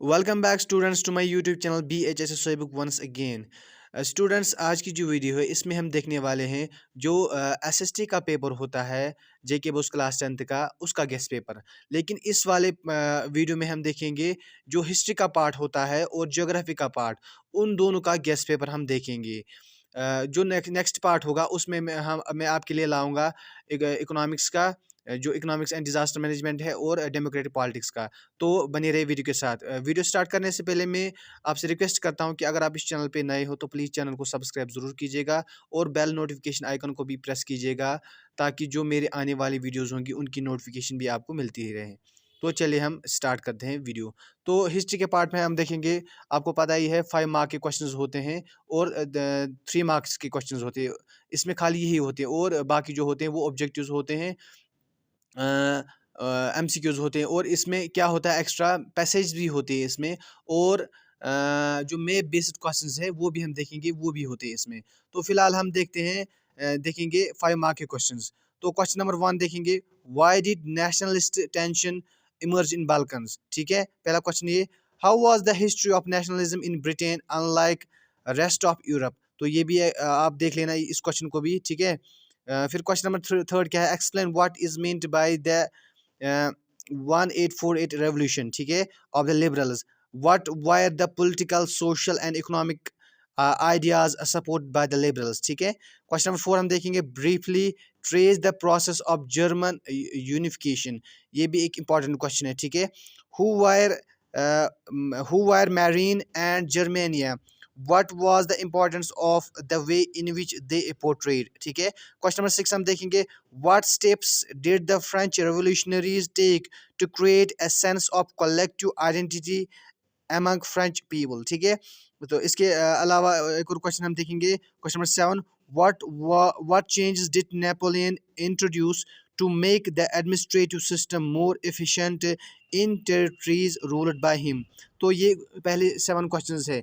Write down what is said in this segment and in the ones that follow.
Welcome back students to my YouTube channel BHS book once again. Students, आज की जो video है इसमें हम देखने वाले हैं जो SST का पेपर होता है, JK बोस क्लास 10th का, उसका गेस्ट पेपर। लेकिन इस वाले वीडियो में हम देखेंगे जो हिस्ट्री का पार्ट होता है और ज्योग्राफी का पार्ट, उन दोनों का गेस्ट पेपर हम देखेंगे। जो नेक्स्ट पार्ट होगा उसमें मैं आपके लिए लाऊंगा इकोनॉमिक्स का, जो इकोनॉमिक्स एंड डिजास्टर मैनेजमेंट है, और डेमोक्रेटिक पॉलिटिक्स का। तो बने रहे वीडियो के साथ। वीडियो स्टार्ट करने से पहले मैं आपसे रिक्वेस्ट करता हूं कि अगर आप इस चैनल पे नए हो तो प्लीज़ चैनल को सब्सक्राइब ज़रूर कीजिएगा और बेल नोटिफिकेशन आइकन को भी प्रेस कीजिएगा, ताकि जो मेरे आने वाली वीडियोज़ होंगी उनकी नोटिफिकेशन भी आपको मिलती ही रहे। तो चलिए हम स्टार्ट करते हैं वीडियो। तो हिस्ट्री के पार्ट में हम देखेंगे, आपको पता ही है 5 मार्क के क्वेश्चंस होते हैं और 3 मार्क्स के क्वेश्चंस होते हैं। इसमें खाली यही होते हैं और बाकी जो होते हैं वो ऑब्जेक्टिव्स होते हैं, MCQs होते हैं। और इसमें क्या होता है, एक्स्ट्रा पैसेज भी होते हैं इसमें, और जो मैप बेस्ड क्वेश्चंस है वो भी हम देखेंगे, वो भी होते हैं इसमें। तो फिलहाल हम देखते हैं, देखेंगे 5 मार्क के क्वेश्चंस। तो क्वेश्चन नंबर 1 देखेंगे, why did nationalist tension emerge in Balkans. ठीक है, पहला क्वेश्चन ये, how was the history of nationalism in Britain unlike rest of Europe. तो ये भी आप देख लेना इस क्वेश्चन को भी। ठीक है, फिर क्वेश्चन नंबर थर्ड क्या है, explain what is meant by the 1848 revolution, ठीक है, of the liberals. What wire the political, social and economic ideas support by the liberals. ठीक है, क्वेश्चन नंबर 4 हम देखेंगे, briefly trace the process of German unification. ये भी एक important question है। ठीक है, who wire marine and Germania, what was the importance of the way in which they portrayed। ठीक है, क्वेश्चन नंबर 6 हम देखेंगे, what steps did the French revolutionaries take to create a sense of collective identity among French people। ठीक है, तो इसके अलावा एक और क्वेश्चन हम देखेंगे, question number 7, what changes did Napoleon introduce to make the administrative system more efficient in territories ruled by him। तो ये पहले 7 क्वेश्चंस है।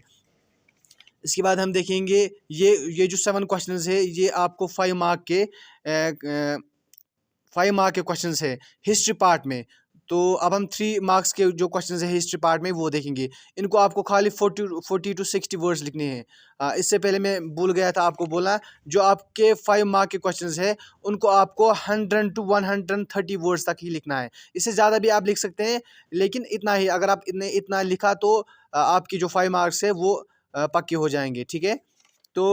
इसके बाद हम देखेंगे, ये जो 7 क्वेश्चंस है ये आपको 5 मार्क के क्वेश्चंस है हिस्ट्री पार्ट में। तो अब हम 3 मार्क्स के जो क्वेश्चंस है हिस्ट्री पार्ट में वो देखेंगे। इनको आपको खाली 40 to 60 वर्ड्स लिखने हैं। इससे पहले मैं भूल गया था आपको बोलना, जो आपके 5 मार्क के क्वेश्चंस है उनको आपको 100 to 130 वर्ड्स तक ही लिखना है। इससे ज़्यादा भी आप लिख सकते हैं, लेकिन इतना ही, अगर आप इतना लिखा तो आपकी जो 5 मार्क्स है वो पक्के हो जाएंगे। ठीक है, तो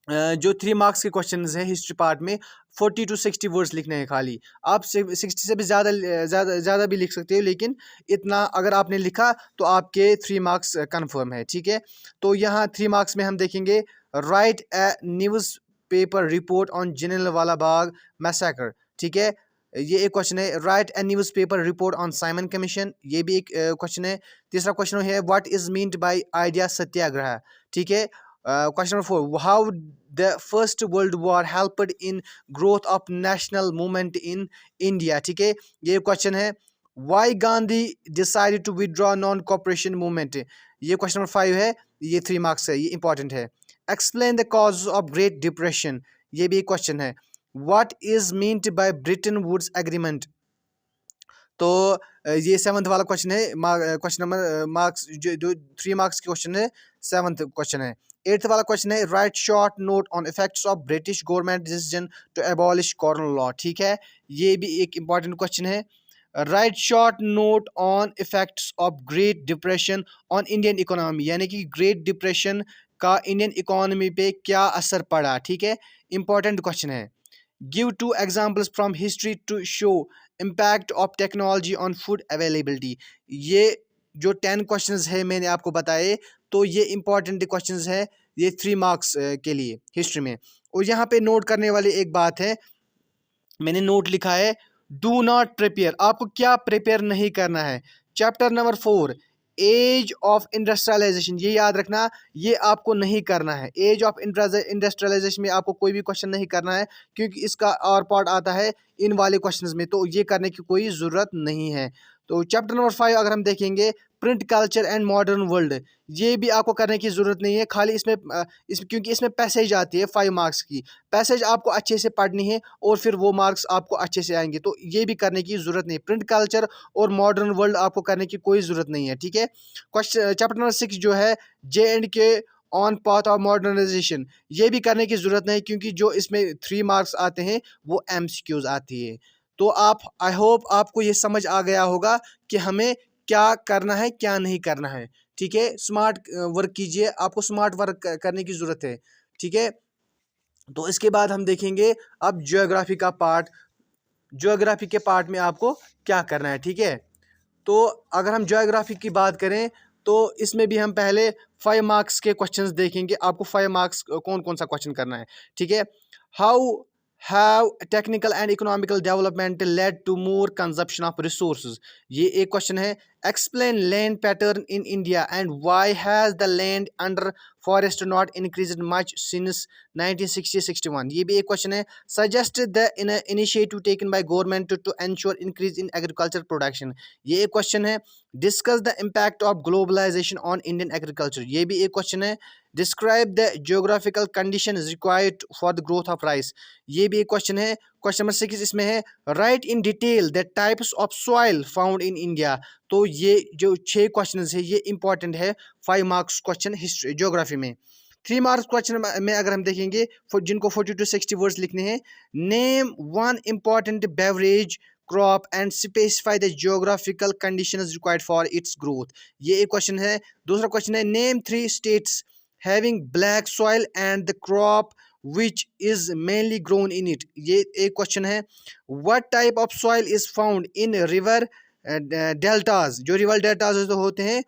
जो 3 मार्क्स के क्वेश्चंस हैं हिस्ट्री पार्ट में 40 to 60 वर्ड्स लिखने हैं खाली। आप 60 से भी ज़्यादा भी लिख सकते हो, लेकिन इतना अगर आपने लिखा तो आपके 3 मार्क्स कंफर्म है। ठीक है, तो यहाँ 3 मार्क्स में हम देखेंगे, write a news paper report on Jallianwala Bagh massacre. ठीक है, ये एक क्वेश्चन है। Write a news paper report on Simon commission, ये भी एक क्वेश्चन है। तीसरा क्वेश्चन है, what is meant by idea satyagraha. ठीक है, question number 4, how the first world war helped in growth of national movement in India. ठीक है, ये क्वेश्चन है। Why Gandhi decided to withdraw non cooperation movement, ये क्वेश्चन नंबर 5 है। ये 3 मार्क्स है, ये इंपॉर्टेंट है। Explain the cause of great depression, ये भी एक क्वेश्चन है। What is meant by Bretton Woods agreement. तो ये 7th वाला क्वेश्चन है। क्वेश्चन नंबर मार्क्स जो 3 मार्क्स के क्वेश्चन है, 7th क्वेश्चन है। 8th वाला क्वेश्चन है, write short note on effects of British government decision to abolish corn law. ठीक है, ये भी एक इंपॉर्टेंट क्वेश्चन है। Write short note on effects of great depression on Indian economy, यानी कि ग्रेट डिप्रेशन का इंडियन इकोनॉमी पे क्या असर पड़ा। ठीक है, इंपॉर्टेंट क्वेश्चन है। Give 2 examples from history to show impact of technology on food availability. ये जो 10 क्वेश्चंस है मैंने आपको बताए, तो ये इंपॉर्टेंट क्वेश्चंस है, ये 3 मार्क्स के लिए हिस्ट्री में। और यहाँ पे नोट करने वाली एक बात है, मैंने नोट लिखा है, डू नॉट प्रिपेयर। आपको क्या प्रिपेयर नहीं करना है। Chapter number 4, age of industrialisation, ये याद रखना, ये आपको नहीं करना है। एज ऑफ इंडस्ट्रियलाइजेशन में आपको कोई भी क्वेश्चन नहीं करना है, क्योंकि इसका और पार्ट आता है इन वाले क्वेश्चंस में, तो ये करने की कोई ज़रूरत नहीं है। तो चैप्टर नंबर 5 अगर हम देखेंगे, print culture and modern world, ये भी आपको करने की ज़रूरत नहीं है, खाली क्योंकि इसमें पैसेज आती है 5 मार्क्स की। पैसेज आपको अच्छे से पढ़नी है और फिर वो मार्क्स आपको अच्छे से आएंगे, तो ये भी करने की ज़रूरत नहीं। प्रिंट कल्चर और मॉडर्न वर्ल्ड आपको करने की कोई ज़रूरत नहीं है, ठीक है। क्वेश्चन चैप्टर नंबर 6 जो है, JNK on path of modernisation, ये भी करने की ज़रूरत नहीं, क्योंकि जो इसमें 3 मार्क्स आते हैं वो MCQs आती है। तो आई होप आपको ये समझ आ गया होगा कि हमें क्या करना है, क्या नहीं करना है, ठीक है। स्मार्ट वर्क कीजिए, आपको स्मार्ट वर्क करने की ज़रूरत है, ठीक है। तो इसके बाद हम देखेंगे अब ज्योग्राफी का पार्ट। ज्योग्राफी के पार्ट में आपको क्या करना है, ठीक है। तो अगर हम ज्योग्राफी की बात करें तो इसमें भी हम पहले 5 मार्क्स के क्वेश्चंस देखेंगे। आपको 5 मार्क्स कौन कौन सा क्वेश्चन करना है, ठीक है। How have technical and economical development led to more consumption of resources, ये एक क्वेश्चन है। Explain land pattern in India and why has the land under forest not increased much since 1960-61, ये भी एक क्वेश्चन है। Suggest the initiative taken by government to ensure increase in agriculture production, ये एक question है। Discuss the impact of globalisation on Indian agriculture, ये भी एक क्वेश्चन है। Describe the geographical condition required for the growth of rice, ये भी एक क्वेश्चन है। क्वेश्चन नंबर 6 इसमें है, right in detail the types of soil found in India. तो ये जो 6 क्वेश्चन है ये इंपॉर्टेंट है 5 मार्क्स क्वेश्चन हिस्ट्री ज्योग्राफी में। 3 मार्क्स क्वेश्चन में अगर हम देखेंगे जिनको 40 to 60 वर्ड्स लिखने हैं, name one important beverage crop and specify the geographical conditions required for its growth, ये एक क्वेश्चन है। दूसरा क्वेश्चन है, name 3 states having black soil and the crop which is mainly grown in it, ये एक question है। What type of soil is found in river deltas, जो river deltas जो होते हैं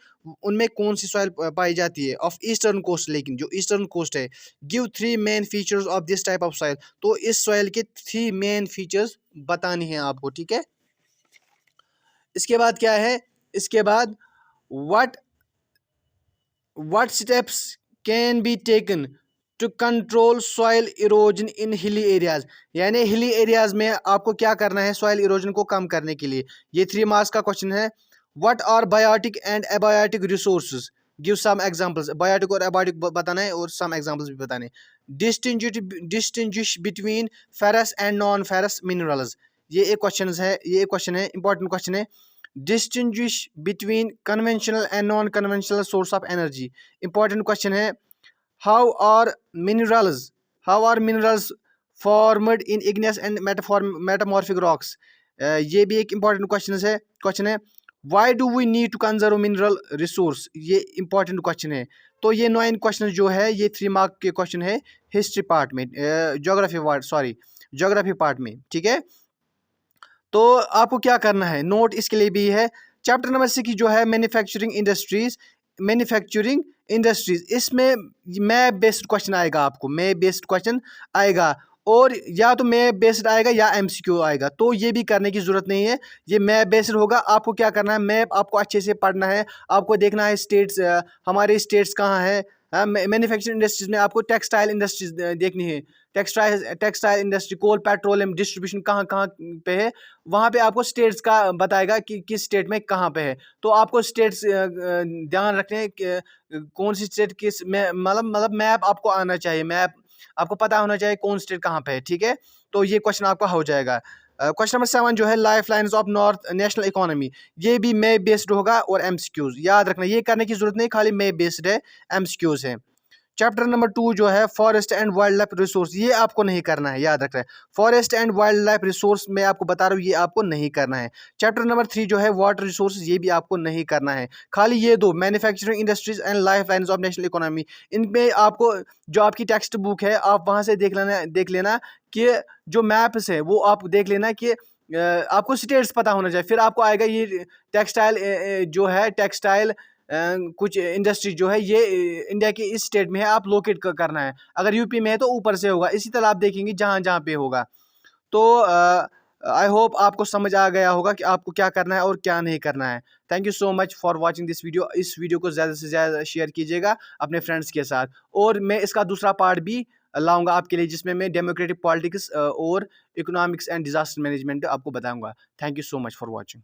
उनमें कौन सी सॉइल पाई जाती है ऑफ ईस्टर्न कोस्ट, लेकिन जो ईस्टर्न कोस्ट है। Give 3 main features of this type of soil, तो इस सॉइल के 3 मेन फीचर्स बतानी है आपको, ठीक है। इसके बाद क्या है, इसके बाद what steps can be taken to control soil erosion in hilly areas, यानी हिली एरियाज में आपको क्या करना है सॉइल इरोजन को कम करने के लिए, ये 3 मार्क्स का क्वेश्चन है। What are biotic and abiotic resources, give some examples, biotic और एबायोटिक बताना है और सम एग्जांपल्स भी बताने। Distinguish between ferrous and non ferrous minerals, ये एक क्वेश्चन है, ये एक क्वेश्चन है, इंपॉर्टेंट क्वेश्चन है। Distinguish between conventional and non conventional source of energy, important question है। How are minerals formed in igneous and metamorphic rocks, ये भी एक important क्वेश्चन है। Why do we need to conserve mineral resource, ये important question है। तो ये 9 question जो है ये 3 मार्क के क्वेश्चन है हिस्ट्री पार्ट में, ज्योग्राफी पार्ट में, ठीक है। तो आपको क्या करना है, नोट इसके लिए भी है। चैप्टर नंबर 6 जो है मैन्युफैक्चरिंग इंडस्ट्रीज, इसमें मैप बेस्ड क्वेश्चन आएगा, आपको मैप बेस्ड क्वेश्चन आएगा, और या तो मैप बेस्ड आएगा या MCQ आएगा, तो ये भी करने की ज़रूरत नहीं है, ये मैप बेस्ड होगा। आपको क्या करना है, मैप आपको अच्छे से पढ़ना है, आपको देखना है स्टेट्स, हमारे स्टेट्स कहाँ है। मैन्युफैक्चरिंग इंडस्ट्रीज में आपको टेक्सटाइल इंडस्ट्रीज देखनी है, textile industry, coal petroleum distribution कहाँ कहाँ पे है, वहाँ पे आपको स्टेट्स का बताएगा कि किस स्टेट में कहाँ पे है। तो आपको स्टेट्स ध्यान रखने हैं कि कौन सी स्टेट किस में, मतलब मैप आपको आना चाहिए, मैप आपको पता होना चाहिए कौन स्टेट कहाँ पे है, ठीक है। तो ये क्वेश्चन आपका हो जाएगा। क्वेश्चन नंबर 7 जो है life lines of north national economy, ये भी मैप बेस्ड होगा और MCQs, याद रखना ये करने की जरूरत नहीं, खाली मैप बेस्ड है, MCQs है। चैप्टर नंबर 2 जो है forest and wild life resource, ये आपको नहीं करना है, याद रखना है। Forest and wild life resource मैं आपको बता रहा हूँ, ये आपको नहीं करना है। चैप्टर नंबर 3 जो है वाटर रिसोर्स, ये भी आपको नहीं करना है। खाली ये 2 manufacturing industries and life lines of national economy, इनमें आपको जो आपकी टेक्स्ट बुक है आप वहाँ से देख लेना कि जो मैप्स है वो आप देख लेना कि आपको स्टेट्स पता होना चाहिए, फिर आपको आएगा ये टेक्सटाइल जो है, टेक्सटाइल कुछ इंडस्ट्री जो है ये इंडिया के इस स्टेट में है, आप लोकेट करना है। अगर यूपी में है तो ऊपर से होगा, इसी तरह आप देखेंगे जहाँ जहाँ पे होगा। तो आई होप आपको समझ आ गया होगा कि आपको क्या करना है और क्या नहीं करना है। Thank you so much for watching this video. इस वीडियो को ज़्यादा से ज़्यादा शेयर कीजिएगा अपने फ्रेंड्स के साथ, और मैं इसका दूसरा पार्ट भी लाऊंगा आपके लिए, जिसमें मैं डेमोक्रेटिक पॉलिटिक्स और इकोनॉमिक्स एंड डिजास्टर मैनेजमेंट आपको बताऊंगा। Thank you so much for watching.